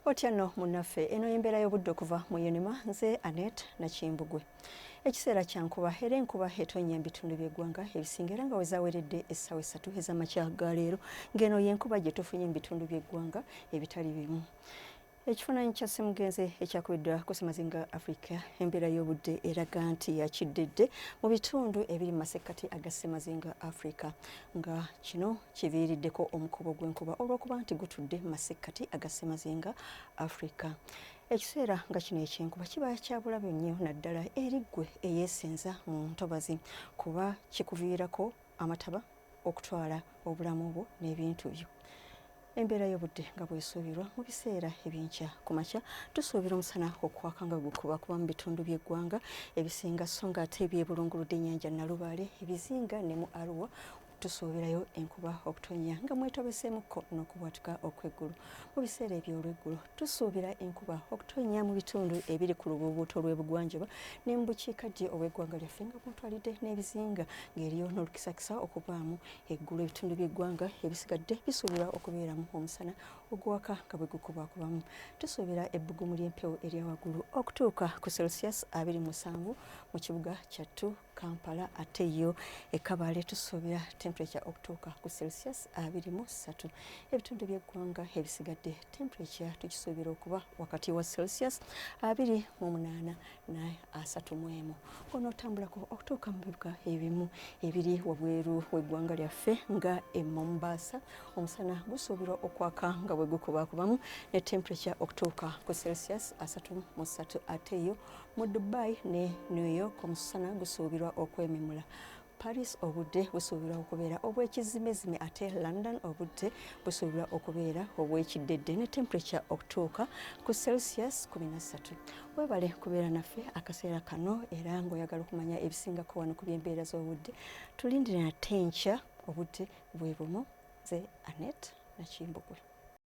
Otya no munnaffe eno embeera y'obudde okuva mu Yonima nze Annet Nakimbugwe. Ekiseera kya nkuba era enkuba etonnya mu bitundu by'eggwanga ebisinga era nga wezaweredde essaawa 3 ez'amakya ga leero ng'eno y'enkuba gye tufunye mu bitundu by'eggwanga ebitali bimu. Ekifaananyi kya ssemugenzi ekyakubiddwa ku ssemazinga Africa embeera y'obudde eraga nti yakiddedde mu bitundu ebiri mu masekkati aga ssemazinga Africa nga kino kiviiriddeko omukubo gw'enkuba olw'okuba nti gutudde mu masekkati aga ssemazinga Africa. Ekiseera nga kino eky'enkuba kiba kya bulabe nnyo naddala eri ggwe eyeesenza mu ntobazi kuba kikuviirako amataba okutwala obulamu bwo n'ebintu byo. Embeera y'obudde nga bw'esuubirwa mu biseera eby'enkya ku makya tusuubira omusana okwaka nga gukuba kuba mu bitundu by'eggwanga ebisinga so nga ate ebyebulunguludde ennyanja Nalubaale ebizinga ne mu Arua tusuubirayo enkuba okutonnya nga mwetobeseemukko n'okubwatuka okw'eggulu. Mu biseera eby'olweggulo tusuubira enkuba okutonnya mu bitundu ebiri ku lubuubuuto lw'ebugwanjuba ne mu bukiikaddyo obw'eggwanga lyaffe nga mwetwalidde n'ebizinga ng'eriyo n'olukisakisa okuvaamu eggulu. Ebitundu by'eggwanga ebisigadde bisuubirwa okubeeramu omusana oguwaka nga bwe gukubakubamu. Tusuubira ebbugumu ly'empewo erya waggulu okutuuka ku Celsius 27 mu kibuga kyattu Kampala, ate yo e Kabale tusuubira temperature okutuuka ku Celsius 23. Ebitundu by'eggwanga ebisigadde temperature tukisuubira okuba wakati wa Celsius 28 ne 31. Onootambulako okutuuka mu bibuga ebimu ebiri wabweru w'eggwanga lyaffe nga e Mombasa omusana gusuubirwa okwaka nga bwe gukubakubamu ne temperature okutuuka ku Celsius 33. Ate yo mu Dubai ne New York omusana gusuubirwa okwememula. Paris obudde busuubirwa okubeera obw'ekizimezime ate London obudde busuubirwa okubeera obw'ekiddedde ne temperature okutuuka ku Celsius 13. Weebale kubeera naffe akaseera kano era ng'oyagala okumanya ebisingako wano ku by'embeera z'obudde tulindire nate enkya obudde bwe bumu. Nze Annet Nakimbugwe.